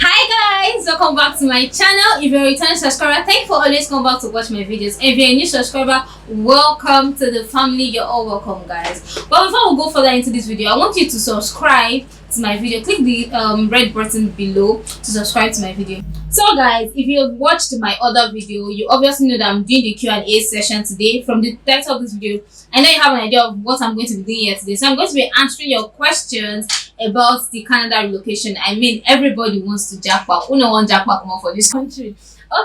Hi guys, welcome back to my channel. If you're a returning subscriber, thank you for always coming back to watch my videos. If you're a new subscriber, welcome to the family. You're all welcome, guys. But before we go further into this video, I want you to subscribe to my video. Click the red button below to subscribe to my video. So guys, if you have watched my other video, you obviously know that I'm doing the Q&A session today. From the title of this video, I know you have an idea of what I'm going to be doing here today. So I'm going to be answering your questions about the Canada relocation. I mean, everybody wants to JAPA. Who no one JAPA come up for this country?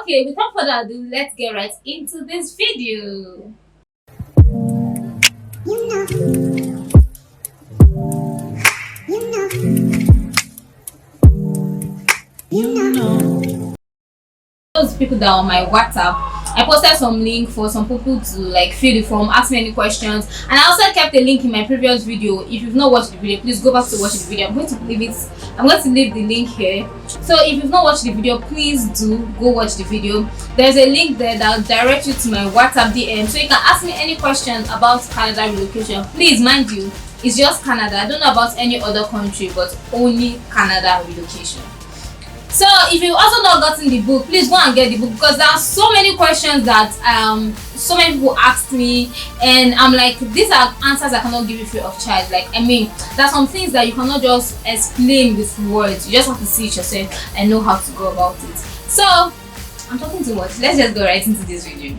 Okay, without further ado, let's get right into this video. Those people that are on my WhatsApp, I posted some link for some people to like fill the form, ask me any questions, and I also kept a link in my previous video. If you've not watched the video, please go back to watch the video. I'm going to leave the link here. So if you've not watched the video, please do go watch the video. There's a link there that will direct you to my WhatsApp DM, so you can ask me any questions about Canada relocation. Please, mind you, it's just Canada. I don't know about any other country, but only Canada relocation. So if you've also not gotten the book, please go and get the book, because there are so many questions that so many people asked me, and I'm like, these are answers I cannot give you free of charge. Like, I mean, there are some things that you cannot just explain with words. You just have to see it yourself and know how to go about it. So I'm talking too much. Let's just go right into this video.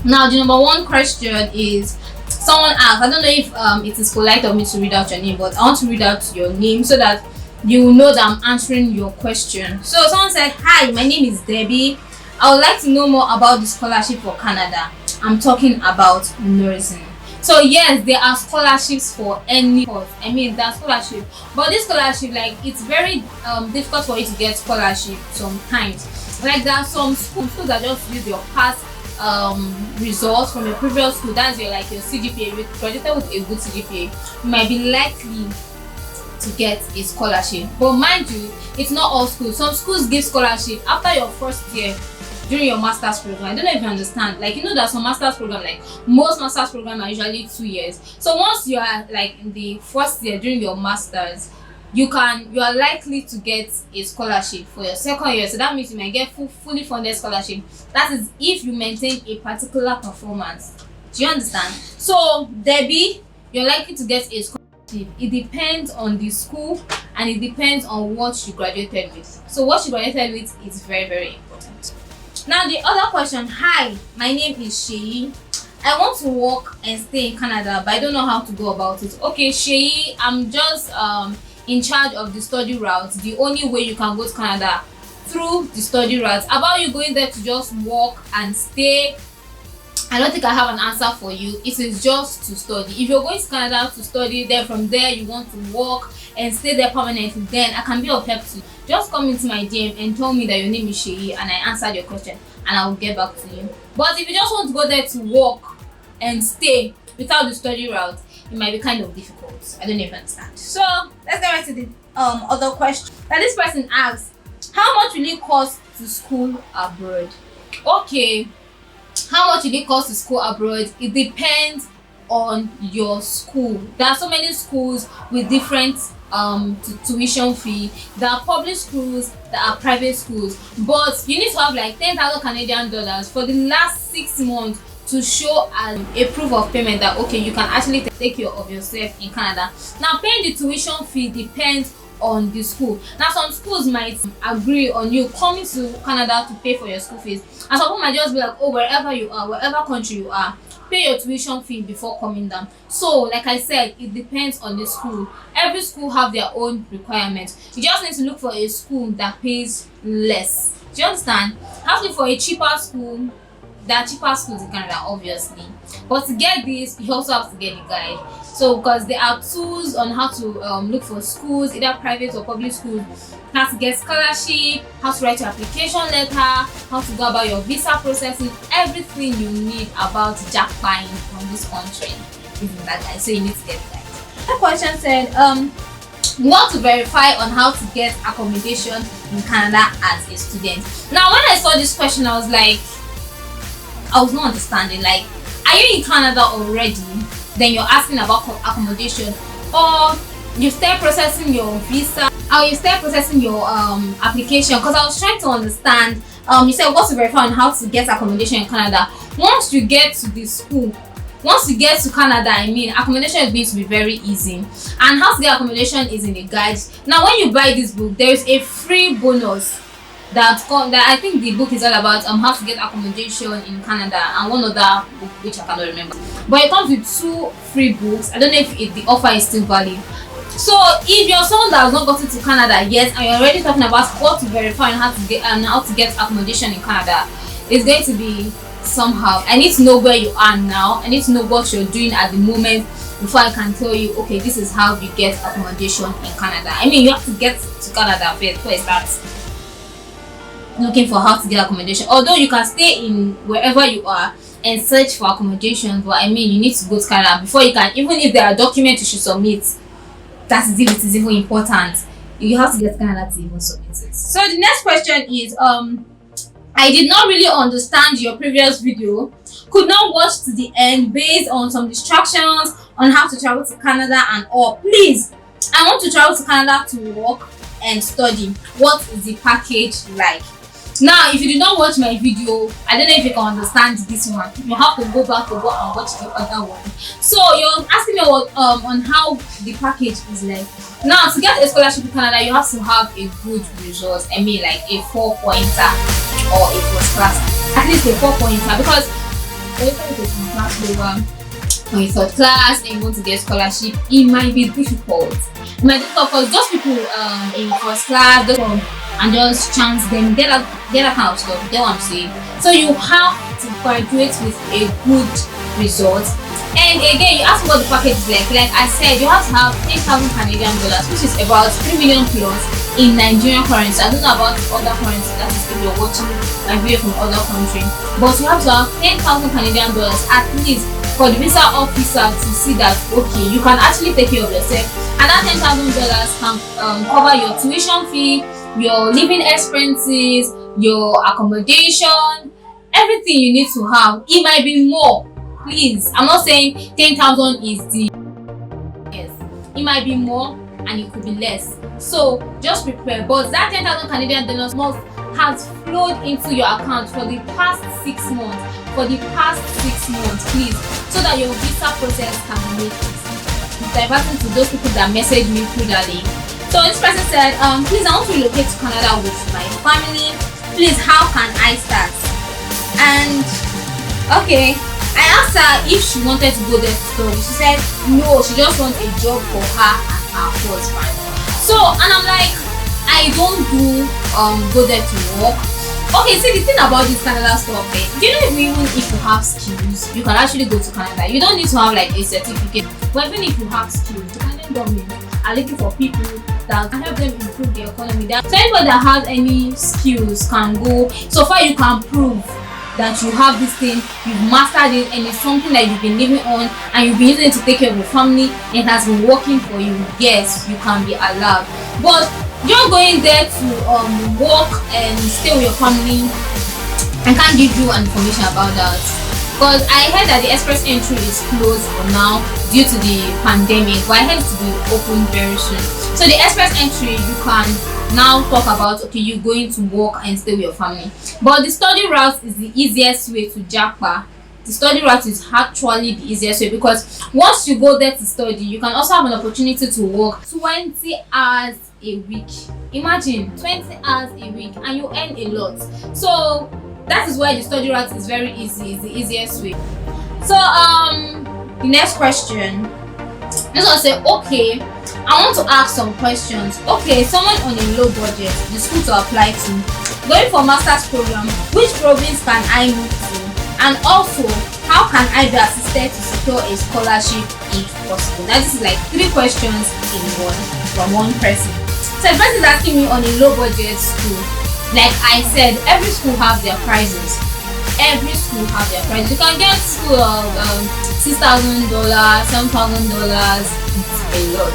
Now, the number one question is, someone asked, I don't know if it is polite of me to read out your name, but I want to read out your name so that you will know that I'm answering your question. So someone said, hi, my name is Debbie. I would like to know more about the scholarship for Canada. I'm talking about nursing. So yes, there are scholarships for any course. I mean, there's scholarship, but this scholarship, like, it's very difficult for you to get scholarship sometimes. Like, there are some schools that just use your past results from your previous school. That's your CGPA. If you graduated with a good CGPA, you might be likely to get a scholarship. But mind you, it's not all schools. Some schools give scholarship after your first year during your master's program. I don't know if you understand. Like, you know, there's some master's program, like most master's program are usually 2 years. So once you are like in the first year during your master's, you are likely to get a scholarship for your second year. So that means you might get fully funded scholarship. That is if you maintain a particular performance. Do you understand? So Debbie, you're likely to get a scholarship. It depends on the school and it depends on what you graduated with. So what you graduated with is very, very important. Now the other question, hi, my name is Sheyi. I want to work and stay in Canada, but I don't know how to go about it. Okay, Sheyi, I'm just in charge of the study route. The only way you can go to Canada through the study route. About you going there to just work and stay, I don't think I have an answer for you. It is just to study. If you're going to Canada to study, then from there you want to work and stay there permanently, then I can be of help to you. Just come into my DM and tell me that your name is Sheyi and I answered your question and I will get back to you. But if you just want to go there to work and stay without the study route, it might be kind of difficult. I don't know if you understand. So let's get right to the other question. Now this person asks, how much will it cost to school abroad? Okay. How much will it cost to school abroad? It depends on your school. There are so many schools with different tuition fee. There are public schools, there are private schools, but you need to have like 10,000 Canadian dollars for the last 6 months to show a proof of payment that okay, you can actually take care of yourself in Canada. Now, paying the tuition fee depends on the school. Now some schools might agree on you coming to Canada to pay for your school fees, and some people might just be like, oh, wherever you are, wherever country you are, pay your tuition fee before coming down. So like I said, it depends on the school. Every school have their own requirements. You just need to look for a school that pays less. Do you understand? Have to look for a cheaper school. There are cheaper schools in Canada, obviously, but to get this, you also have to get the guide. So because there are tools on how to look for schools, either private or public schools, how to get scholarship, how to write your application letter, how to go about your visa processing, everything you need about JAPA from this country is in that guide. So you need to get the guide. The question said, you want to verify on how to get accommodation in Canada as a student. Now when I saw this question, I was like, I was not understanding. Like, are you in Canada already? Then you're asking about accommodation, or you start processing your visa I will start processing your application, because I was trying to understand. You said what to verify on how to get accommodation in Canada. Once you get to the school, once you get to Canada, I mean, accommodation is going to be very easy. And how to get accommodation is in the guide. Now, when you buy this book, there is a free bonus that I think the book is all about how to get accommodation in Canada, and one other book which I cannot remember. But it comes with 2 free books. I don't know if the offer is still valid. So if you're someone that has not gotten to Canada yet and you're already talking about what to verify and how to get accommodation in Canada, it's going to be somehow. I need to know where you are now. I need to know what you're doing at the moment before I can tell you, okay, this is how you get accommodation in Canada. I mean, you have to get to Canada first. Where is that? Looking for how to get accommodation. Although you can stay in wherever you are and search for accommodation, but I mean, you need to go to Canada before you can. Even if there are documents you should submit, that is if it is even important, you have to get Canada to even submit it. So the next question is, I did not really understand your previous video, could not watch to the end based on some distractions on how to travel to Canada and all. Please, I want to travel to Canada to work and study. What is the package like? Now, if you did not watch my video, I don't know if you can understand this one. You have to go back to go and watch the other one. So you're asking me what, on how the package is like. Now, to get a scholarship in Canada, you have to have a good result. I mean, like a 4-pointer or a first class. At least a 4-pointer, because if you take class over or a third class and you want to get scholarship, it might be difficult. It might be difficult because those people in first class, those and just chance them, get that kind of stuff. You know what I'm saying? So you have to graduate with a good result. And again, you ask what the package is like. Like I said, you have to have 10,000 Canadian dollars, which is about 3 million plus in Nigerian currency. I don't know about other currency, that is if you're watching my video from other country. But you have to have 10,000 Canadian dollars at least for the visa officer to see that, okay, you can actually take care of yourself. And that $10,000 can cover your tuition fee, your living expenses, your accommodation, everything you need to have. It might be more. Please, I'm not saying 10,000 is the yes. It might be more and it could be less. So just prepare. But that 10,000 Canadian dollars must have flowed into your account for the past 6 months. For the past 6 months, please, so that your visa process can make it. It's diverting to those people that message me through that link. So this person said, please, I want to relocate to Canada with my family. Please, how can I start? And okay, I asked her if she wanted to go there to study. She said no, she just wants a job for her and her husband. So, and I'm like, I don't do go there to work. Okay, see, the thing about this Canada stuff, do you know even if you have skills, you can actually go to Canada. You don't need to have like a certificate. But even if you have skills, the Canadian government are looking for people that can help them improve the economy. So anybody that has any skills can go. So far you can prove that you have this thing, you've mastered it, and it's something that you've been living on and you've been using it to take care of your family, and it has been working for you. Yes, you can be allowed. But you're going there to work and stay with your family. I can't give you information about that, because I heard that the express entry is closed for now due to the pandemic, but I heard it to be open very soon. So the express entry, you can now talk about, okay, you're going to work and stay with your family. But the study route is the easiest way to JAPA. The study route is actually the easiest way, because once you go there to study, you can also have an opportunity to work 20 hours a week. Imagine 20 hours a week and you earn a lot. So that is why the study route is very easy. It's the easiest way. So the next question, this one say, okay, I want to ask some questions. Okay, someone on a low budget, the school to apply to, going for master's program, which province can I move to? And also, how can I be assisted to secure a scholarship if possible? Now this is like 3 questions in one from one person. So the person is asking me on a low budget school. Like I said, every school have their prices. Every school have their prices. You can get school of $6,000, $7,000. It's a lot.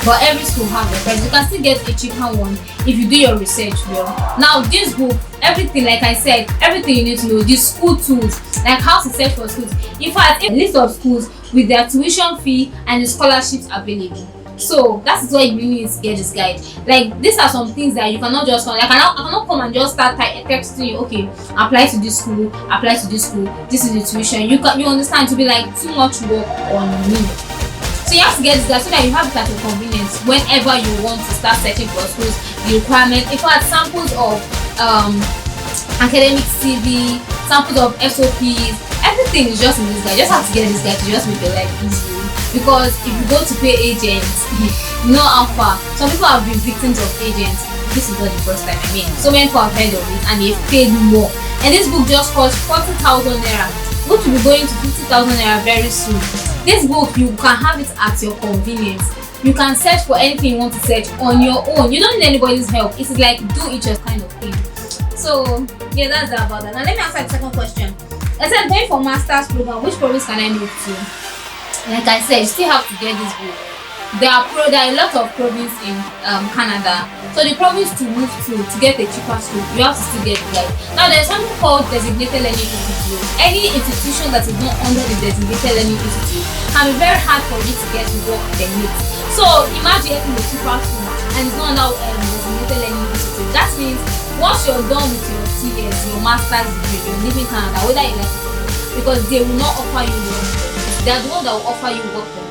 But every school have their price. You can still get a cheaper one if you do your research well. Now this book, everything, like I said, everything you need to know, the school tools, like how to search for schools. In fact, a list of schools with their tuition fee and the scholarships available. So that is why you really need to get this guide. Like, these are some things that you cannot just come. Like, I cannot come and just start texting you, okay, apply to this school, apply to this school, this is the tuition. You understand, to be like too much work on me. So you have to get this guide so that you have it at your convenience whenever you want to start searching for schools, the requirements. In fact, samples of academic CV, samples of SOPs, everything is just in this guide. You just have to get this guide to just make your life easy. Because if you go to pay agents, you know how far. Some people have been victims of agents. This is not the first time. I mean, so many people have heard of it and they've paid more. And this book just cost 40,000 naira, which will be going to 50,000 naira very soon. This book, you can have it at your convenience. You can search for anything you want to search on your own. You don't need anybody's help. It is like do it yourself kind of thing. So yeah, that's about that. Now let me answer the second question. I said going for master's program, which province can I move to? Like I said, you still have to get this book. There are a lot of provinces in Canada. So the province to move to get a cheaper school, you have to still get the guide. Now there's something called designated learning institute. Any institution that is not under the designated learning institute can be very hard for you to get work permit. So imagine getting a cheaper school and it's not under designated learning institute. That means once you're done with your TS, your master's degree, you're leaving Canada, whether you like it or not, because they will not offer you work permit. They are the ones that will offer you work permit.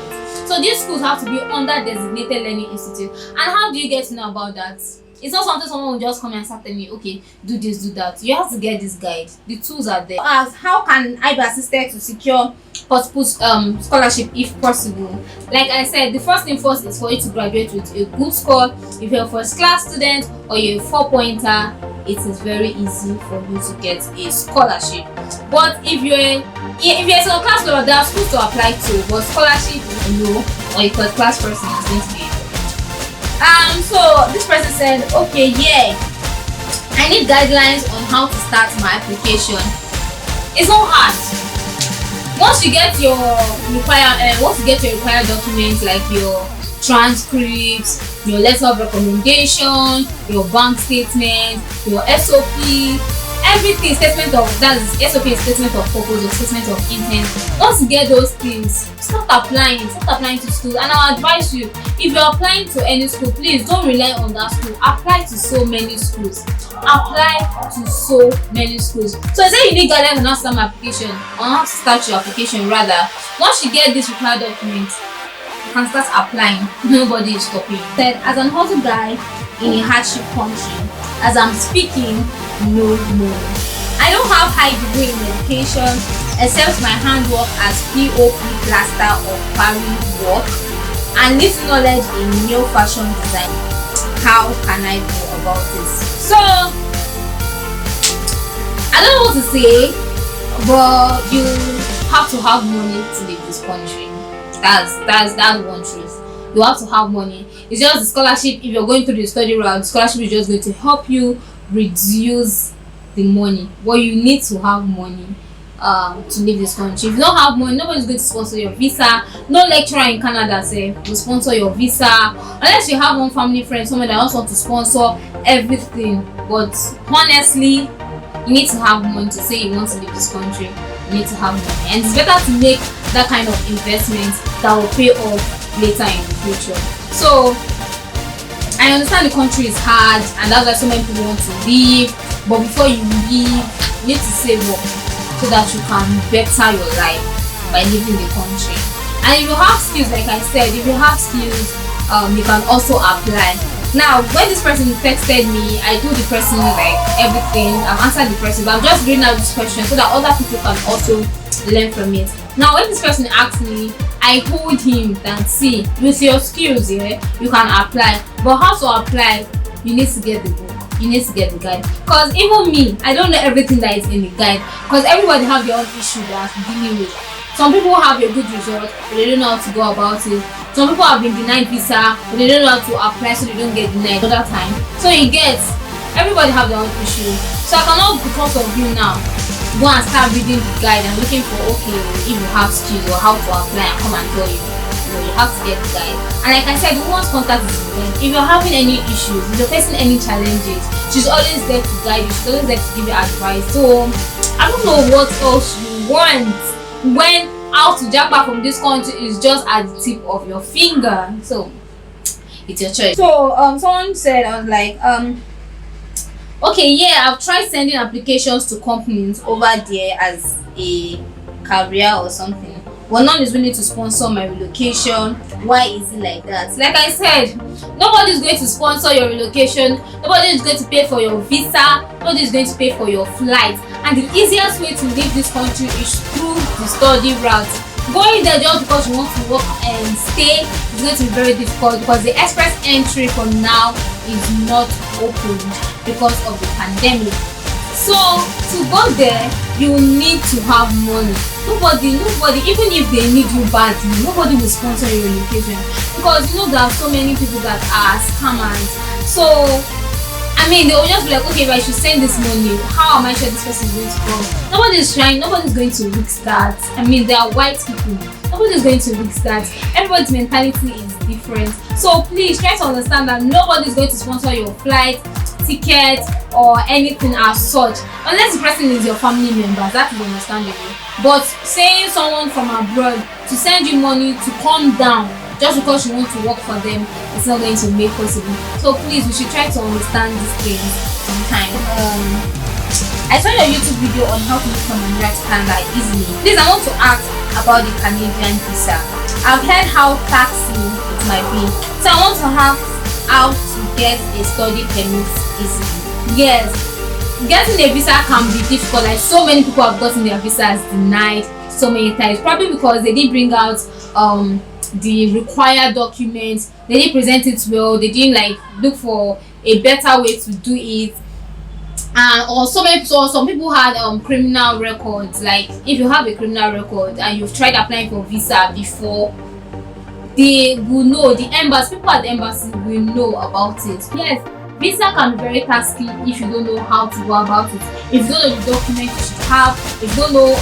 So these schools have to be under designated learning institute. And how do you get to know about that? It's not something someone will just come and start telling me, okay, do this, do that. You have to get this guide. The tools are there. How can I be assisted to secure possible scholarship if possible? Like I said, the first thing first is for you to graduate with a good score. If you're a first class student or you're a 4-pointer, it is very easy for you to get a scholarship. But if you're a second class student, there are schools to apply to, but scholarship, no, or a first class person is going to be. So this person said, okay, yeah, I need guidelines on how to start my application. It's not hard. Once you get your required documents like your transcripts, your letter of recommendation, your bank statement, your SOP, everything, statement of that is SOP is statement of purpose or statement of intent. Once you get those things, start applying to schools. And I'll advise you, if you're applying to any school, please don't rely on that school. Apply to so many schools. So I say you need guidance on how to start my application, on how to start your application rather. Once you get this required document, you can start applying. Nobody is stopping you. Said, as an hustle guy in a hardship country, as I'm speaking, no more. I don't have high degree in education except my handwork as POP plaster or paring work and little knowledge in nail fashion design. How can I go about this? So I don't know what to say, but you have to have money to leave this country. That's one truth. You have to have money. It's just the scholarship. If you're going through the study route, the scholarship is just going to help you reduce the money. But you need to have money to leave this country. If you don't have money, nobody's going to sponsor your visa. No lecturer in Canada will sponsor your visa unless you have one family friend, someone that also wants to sponsor everything. But honestly, you need to have money to say you want to leave this country. You need to have money, and it's better to make that kind of investment that will pay off later in the future. So I understand the country is hard and that's why so many people want to leave, but before you leave, you need to save up so that you can better your life by leaving the country. And if you have skills, like I said, if you have skills, you can also apply. Now when this person texted me, I told the person like everything, I've answered the person, but I'm just reading out this question so that other people can also learn from it. Now when this person asked me, I told him that, see, with your skills, yeah, you can apply, but how to apply, you need to get the book, you need to get the guide. Because even me, I don't know everything that is in the guide, because everybody have their own issue they are dealing with. Some people have a good result, but they don't know how to go about it. Some people have been denied visa, but they don't know how to apply so they don't get denied other time. So you get, everybody have their own issue. So I cannot, because of you now, go and start reading the guide and looking for, okay, if you have skills or how to apply and come and tell you. You have to get the guide. And like I said, women's contact is important. If you're having any issues, if you're facing any challenges, she's always there to guide you, she's always there to give you advice. So I don't know what else you want when how to JAPA from this country is just at the tip of your finger. So it's your choice. So someone said, I was like, okay, yeah, I've tried sending applications to companies over there as a career or something, but none is willing to sponsor my relocation. Why is it like that? Like I said, nobody is going to sponsor your relocation, nobody is going to pay for your visa, nobody is going to pay for your flight, and the easiest way to leave this country is through the study route. Going there just because you want to work and stay is going to be very difficult, because the express entry for now is not open because of the pandemic. So to go there, you need to have money. Nobody, even if they need you badly, nobody will sponsor your relocation, because you know there are so many people that are scammers. So I mean, they will just be like, okay, if I should send this money, how am I sure this person is going to come? Nobody's trying, nobody's going to risk that. I mean, they are white people. Nobody's going to risk that. Everybody's mentality is different. So please try to understand that nobody's going to sponsor your flight, ticket, or anything as such, unless the person is your family member. That is understandable. But saying someone from abroad to send you money to come down just because you want to work for them, it's not going to make possible. So please, we should try to understand these things sometimes. I saw your YouTube video on how to become a direct Canada easily. Please, I want to ask about the Canadian visa. I've heard how taxing it might be, so I want to have how to get a study permit easily. Yes, getting a visa can be difficult. Like, so many people have gotten their visas denied so many times, probably because they didn't bring out the required documents, they didn't present it well, they didn't like look for a better way to do it. And or some people had criminal records. Like, if you have a criminal record and you've tried applying for visa before, they will know, the embassy, people at the embassy will know about it. Yes, visa can be very tasky if you don't know how to go about it, if you don't know the documents you should have, if you don't know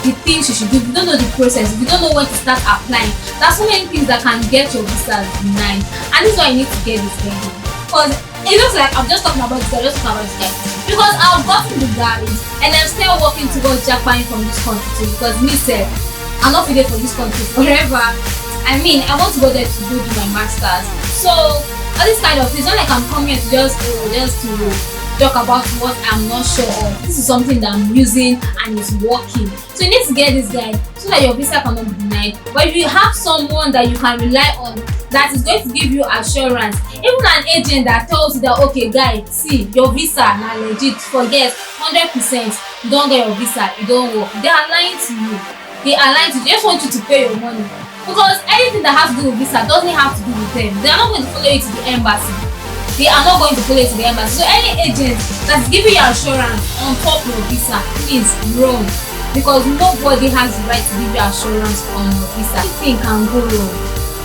the things you should do, if you don't know the process, if you don't know when to start applying. There's so many things that can get your visa denied, and this is why you need to get this thing. Because it looks like I'm just talking about this guy, because I've gotten the guide and I'm still working towards JAPA from this country too, because me said I'm not fitted for this country forever. I mean, I want to go there to do my masters. So all this kind of things, not like I'm coming here to just to talk about what I'm not sure of. This is something that I'm using and it's working. So you need to get this guide so that your visa cannot be denied. But if you have someone that you can rely on, that is going to give you assurance, even an agent that tells you that, okay guy, see your visa na legit, forget 100%, you don't get your visa, you don't work, they are lying to you. They are lying to you. They just want you to pay your money, because anything that has to do with visa doesn't have to do with them. They are not going to follow you to the embassy. They are not going to follow you to the embassy. So any agent that's giving you assurance on top of your visa is wrong, because nobody has the right to give you assurance on your visa. Anything can go wrong,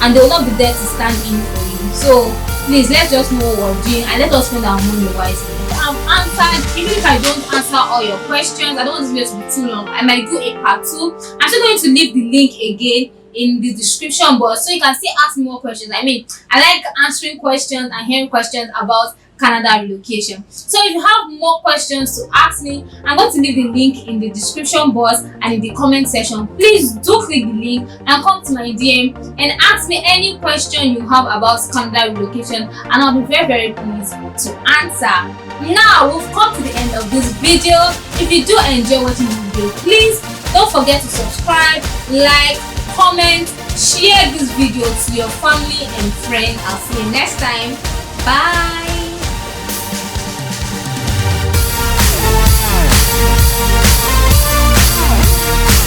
and they will not be there to stand in for you. So please, let's just know what we're doing and let us spend our money wisely. I've answered, even if I don't answer all your questions, I don't want this video to be too long, I might do a part 2. I'm still going to leave the link again in the description box, so you can still ask me more questions. I mean, I like answering questions and hearing questions about Canada relocation. So if you have more questions to ask me, I'm going to leave the link in the description box and in the comment section. Please do click the link and come to my DM and ask me any question you have about Canada relocation, and I'll be very, very pleased to answer. Now we've come to the end of this video. If you do enjoy watching this video, please don't forget to subscribe, like, comment, share this video to your family and friends. I'll see you next time. Bye.